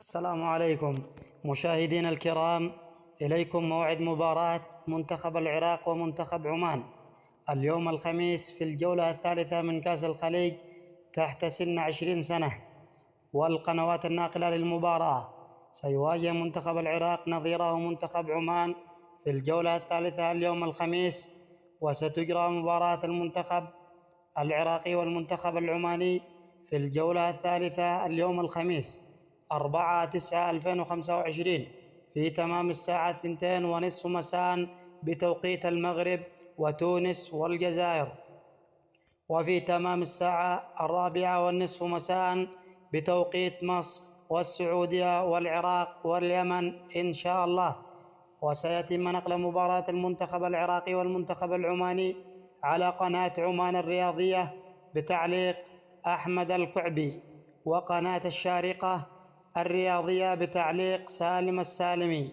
السلام عليكم مشاهدينا الكرام. إليكم موعد مباراة منتخب العراق ومنتخب عمان اليوم الخميس في الجولة الثالثة من كأس الخليج تحت سن 20 سنة. والقنوات الناقلة للمباراة سيواجه منتخب العراق نظيره منتخب عمان في الجولة الثالثة اليوم الخميس، وستجرى مباراة المنتخب العراقي والمنتخب العماني في الجولة الثالثة اليوم الخميس 4/9/2025 في تمام الساعة 2:30 مساء بتوقيت المغرب وتونس والجزائر، وفي تمام الساعة 4:30 مساء بتوقيت مصر والسعودية والعراق واليمن إن شاء الله. وسيتم نقل مباراة المنتخب العراقي والمنتخب العماني على قناة عمان الرياضية بتعليق أحمد الكعبي، وقناة الشارقة الرياضية بتعليق سالم السالمي.